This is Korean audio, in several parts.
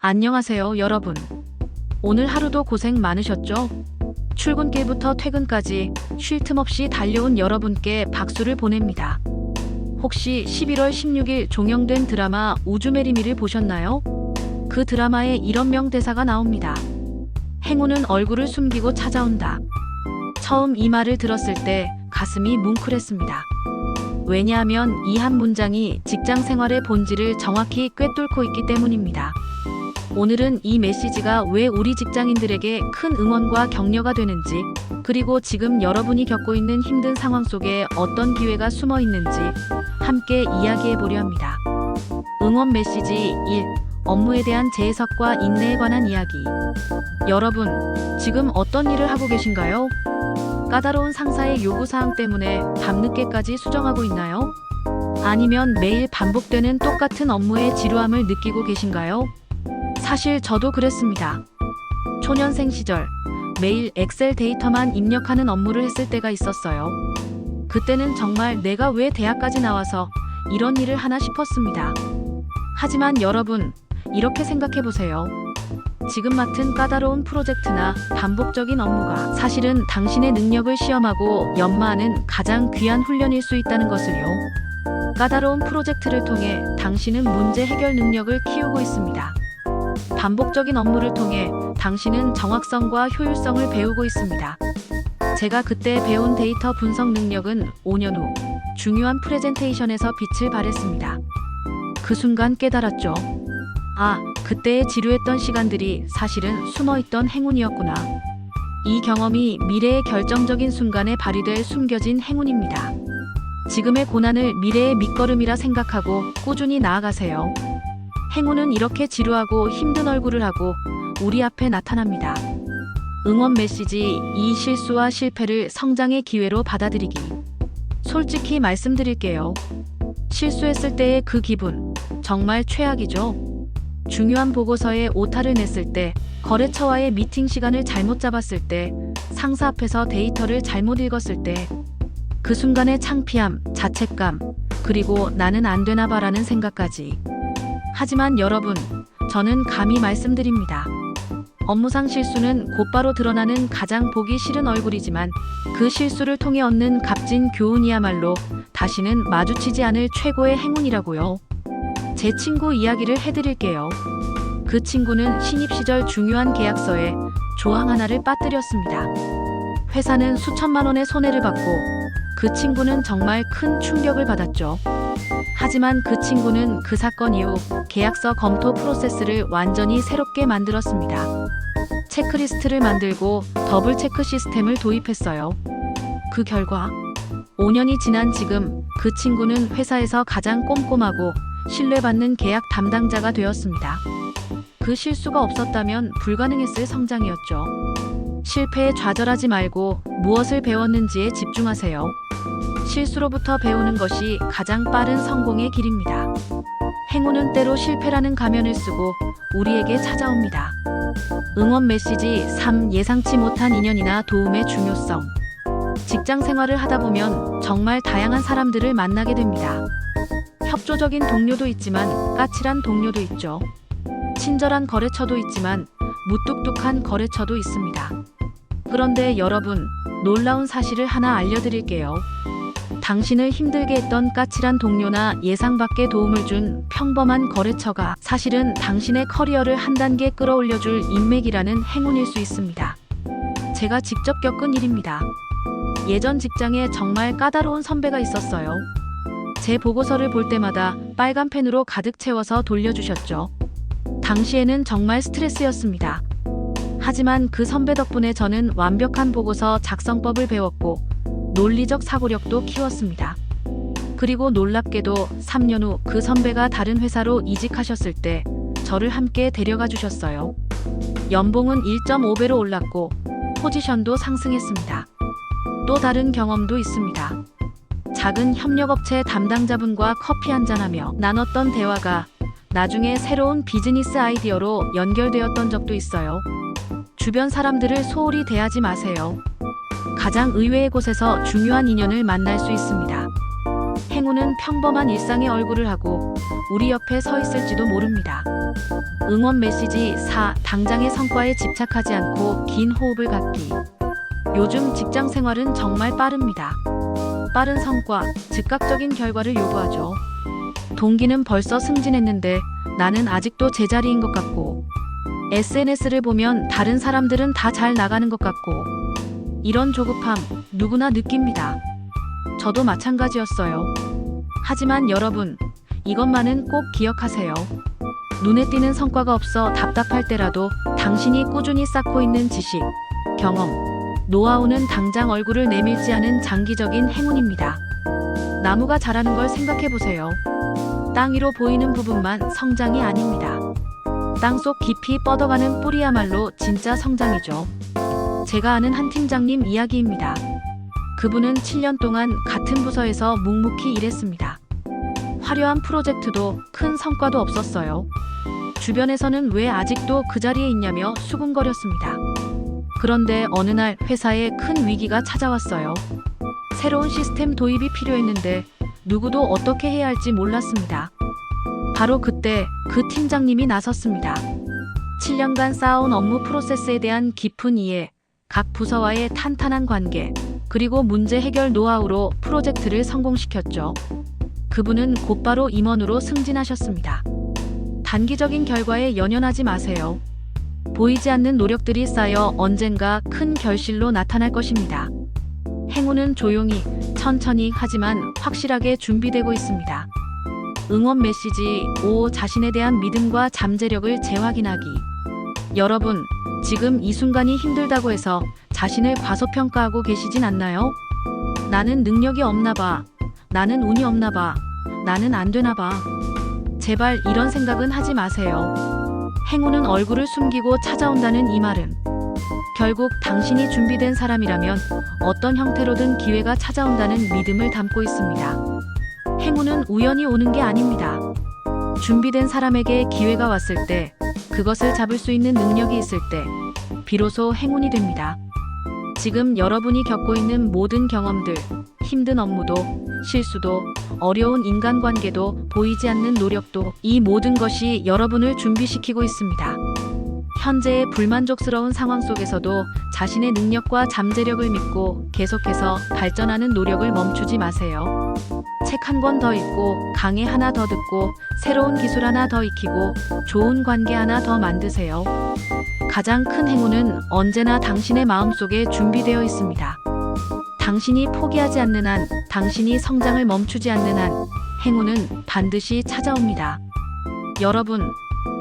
안녕하세요, 여러분. 오늘 하루도 고생 많으셨죠? 출근길부터 퇴근까지 쉴 틈 없이 달려온 여러분께 박수를 보냅니다. 혹시 11월 16일 종영된 드라마 우주메리미를 보셨나요? 그 드라마에 이런 명대사가 나옵니다. 행운은 얼굴을 숨기고 찾아온다. 처음 이 말을 들었을 때 가슴이 뭉클했습니다. 왜냐하면 이 한 문장이 직장 생활의 본질을 정확히 꿰뚫고 있기 때문입니다. 오늘은 이 메시지가 왜 우리 직장인들에게 큰 응원과 격려가 되는지, 그리고 지금 여러분이 겪고 있는 힘든 상황 속에 어떤 기회가 숨어 있는지 함께 이야기해 보려 합니다. 응원 메시지 1. 업무에 대한 재해석과 인내에 관한 이야기. 여러분, 지금 어떤 일을 하고 계신가요? 까다로운 상사의 요구사항 때문에 밤늦게까지 수정하고 있나요? 아니면 매일 반복되는 똑같은 업무의 지루함을 느끼고 계신가요? 사실 저도 그랬습니다. 초년생 시절 매일 엑셀 데이터만 입력하는 업무를 했을 때가 있었어요. 그때는 정말 내가 왜 대학까지 나와서 이런 일을 하나 싶었습니다. 하지만 여러분, 이렇게 생각해 보세요. 지금 맡은 까다로운 프로젝트나 반복적인 업무가 사실은 당신의 능력을 시험하고 연마하는 가장 귀한 훈련일 수 있다는 것을요. 까다로운 프로젝트를 통해 당신은 문제 해결 능력을 키우고 있습니다. 반복적인 업무를 통해 당신은 정확성과 효율성을 배우고 있습니다. 제가 그때 배운 데이터 분석 능력은 5년 후 중요한 프레젠테이션에서 빛을 발했습니다. 그 순간 깨달았죠. 아, 그때의 지루했던 시간들이 사실은 숨어있던 행운이었구나. 이 경험이 미래의 결정적인 순간에 발휘될 숨겨진 행운입니다. 지금의 고난을 미래의 밑거름이라 생각하고 꾸준히 나아가세요. 행운은 이렇게 지루하고 힘든 얼굴을 하고 우리 앞에 나타납니다. 응원 메시지 2. 실수와 실패를 성장의 기회로 받아들이기. 솔직히 말씀드릴게요. 실수했을 때의 그 기분, 정말 최악이죠. 중요한 보고서에 오타를 냈을 때, 거래처와의 미팅 시간을 잘못 잡았을 때, 상사 앞에서 데이터를 잘못 읽었을 때, 그 순간의 창피함, 자책감, 그리고 나는 안 되나 봐라는 생각까지. 하지만 여러분, 저는 감히 말씀드립니다. 업무상 실수는 곧바로 드러나는 가장 보기 싫은 얼굴이지만 그 실수를 통해 얻는 값진 교훈이야말로 다시는 마주치지 않을 최고의 행운이라고요. 제 친구 이야기를 해드릴게요. 그 친구는 신입 시절 중요한 계약서에 조항 하나를 빠뜨렸습니다. 회사는 수천만 원의 손해를 받고 그 친구는 정말 큰 충격을 받았죠. 하지만 그 친구는 그 사건 이후 계약서 검토 프로세스를 완전히 새롭게 만들었습니다. 체크리스트를 만들고 더블 체크 시스템을 도입했어요. 그 결과 5년이 지난 지금 그 친구는 회사에서 가장 꼼꼼하고 신뢰받는 계약 담당자가 되었습니다. 그 실수가 없었다면 불가능했을 성장이었죠. 실패에 좌절하지 말고 무엇을 배웠는지에 집중하세요. 실수로부터 배우는 것이 가장 빠른 성공의 길입니다. 행운은 때로 실패라는 가면을 쓰고 우리에게 찾아옵니다. 응원 메시지 3. 예상치 못한 인연이나 도움의 중요성. 직장 생활을 하다 보면 정말 다양한 사람들을 만나게 됩니다. 협조적인 동료도 있지만 까칠한 동료도 있죠. 친절한 거래처도 있지만 무뚝뚝한 거래처도 있습니다. 그런데 여러분, 놀라운 사실을 하나 알려드릴게요. 당신을 힘들게 했던 까칠한 동료나 예상 밖의 도움을 준 평범한 거래처가 사실은 당신의 커리어를 한 단계 끌어올려줄 인맥이라는 행운일 수 있습니다. 제가 직접 겪은 일입니다. 예전 직장에 정말 까다로운 선배가 있었어요. 제 보고서를 볼 때마다 빨간 펜으로 가득 채워서 돌려주셨죠. 당시에는 정말 스트레스였습니다. 하지만 그 선배 덕분에 저는 완벽한 보고서 작성법을 배웠고 논리적 사고력도 키웠습니다. 그리고 놀랍게도 3년 후 그 선배가 다른 회사로 이직하셨을 때 저를 함께 데려가 주셨어요. 연봉은 1.5배로 올랐고 포지션도 상승했습니다. 또 다른 경험도 있습니다. 작은 협력업체 담당자분과 커피 한잔하며 나눴던 대화가 나중에 새로운 비즈니스 아이디어로 연결되었던 적도 있어요. 주변 사람들을 소홀히 대하지 마세요. 가장 의외의 곳에서 중요한 인연을 만날 수 있습니다. 행운은 평범한 일상의 얼굴을 하고 우리 옆에 서 있을지도 모릅니다. 응원 메시지 4. 당장의 성과에 집착하지 않고 긴 호흡을 갖기. 요즘 직장 생활은 정말 빠릅니다. 빠른 성과, 즉각적인 결과를 요구하죠. 동기는 벌써 승진했는데 나는 아직도 제자리인 것 같고, SNS를 보면 다른 사람들은 다 잘 나가는 것 같고, 이런 조급함 누구나 느낍니다. 저도 마찬가지였어요. 하지만 여러분, 이것만은 꼭 기억하세요. 눈에 띄는 성과가 없어 답답할 때라도 당신이 꾸준히 쌓고 있는 지식, 경험, 노하우는 당장 얼굴을 내밀지 않은 장기적인 행운입니다. 나무가 자라는 걸 생각해 보세요. 땅 위로 보이는 부분만 성장이 아닙니다. 땅속 깊이 뻗어가는 뿌리야말로 진짜 성장이죠. 제가 아는 한 팀장님 이야기입니다. 그분은 7년 동안 같은 부서에서 묵묵히 일했습니다. 화려한 프로젝트도 큰 성과도 없었어요. 주변에서는 왜 아직도 그 자리에 있냐며 수군거렸습니다. 그런데 어느 날 회사에 큰 위기가 찾아왔어요. 새로운 시스템 도입이 필요했는데 누구도 어떻게 해야 할지 몰랐습니다. 바로 그때 그 팀장님이 나섰습니다. 7년간 쌓아온 업무 프로세스에 대한 깊은 이해, 각 부서와의 탄탄한 관계, 그리고 문제 해결 노하우로 프로젝트를 성공시켰죠. 그분은 곧바로 임원으로 승진하셨습니다. 단기적인 결과에 연연하지 마세요. 보이지 않는 노력들이 쌓여 언젠가 큰 결실로 나타날 것입니다. 행운은 조용히, 천천히 하지만 확실하게 준비되고 있습니다. 응원 메시지 5. 자신에 대한 믿음과 잠재력을 재확인하기. 여러분, 지금 이 순간이 힘들다고 해서 자신을 과소평가하고 계시진 않나요? 나는 능력이 없나 봐. 나는 운이 없나 봐. 나는 안 되나 봐. 제발 이런 생각은 하지 마세요. 행운은 얼굴을 숨기고 찾아온다는 이 말은 결국 당신이 준비된 사람이라면 어떤 형태로든 기회가 찾아온다는 믿음을 담고 있습니다. 행운은 우연히 오는 게 아닙니다. 준비된 사람에게 기회가 왔을 때, 그것을 잡을 수 있는 능력이 있을 때, 비로소 행운이 됩니다. 지금 여러분이 겪고 있는 모든 경험들, 힘든 업무도, 실수도, 어려운 인간관계도, 보이지 않는 노력도, 이 모든 것이 여러분을 준비시키고 있습니다. 현재의 불만족스러운 상황 속에서도 자신의 능력과 잠재력을 믿고 계속해서 발전하는 노력을 멈추지 마세요. 책 한 권 더 읽고, 강의 하나 더 듣고, 새로운 기술 하나 더 익히고, 좋은 관계 하나 더 만드세요. 가장 큰 행운은 언제나 당신의 마음속에 준비되어 있습니다. 당신이 포기하지 않는 한, 당신이 성장을 멈추지 않는 한, 행운은 반드시 찾아옵니다. 여러분,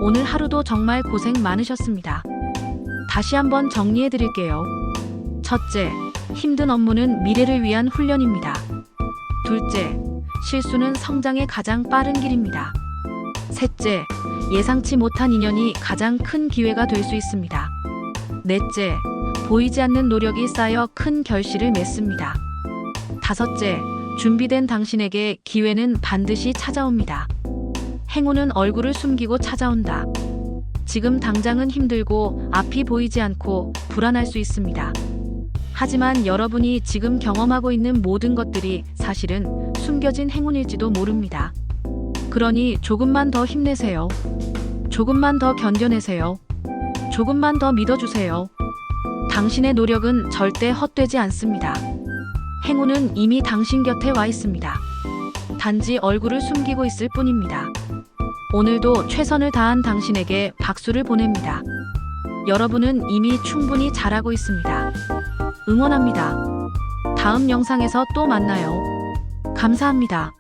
오늘 하루도 정말 고생 많으셨습니다. 다시 한번 정리해 드릴게요. 첫째, 힘든 업무는 미래를 위한 훈련입니다. 둘째, 실수는 성장의 가장 빠른 길입니다. 셋째, 예상치 못한 인연이 가장 큰 기회가 될 수 있습니다. 넷째, 보이지 않는 노력이 쌓여 큰 결실을 맺습니다. 다섯째, 준비된 당신에게 기회는 반드시 찾아옵니다. 행운은 얼굴을 숨기고 찾아온다. 지금 당장은 힘들고 앞이 보이지 않고 불안할 수 있습니다. 하지만 여러분이 지금 경험하고 있는 모든 것들이 사실은 숨겨진 행운일지도 모릅니다. 그러니 조금만 더 힘내세요. 조금만 더 견뎌내세요. 조금만 더 믿어주세요. 당신의 노력은 절대 헛되지 않습니다. 행운은 이미 당신 곁에 와 있습니다. 단지 얼굴을 숨기고 있을 뿐입니다. 오늘도 최선을 다한 당신에게 박수를 보냅니다. 여러분은 이미 충분히 잘하고 있습니다. 응원합니다. 다음 영상에서 또 만나요. 감사합니다.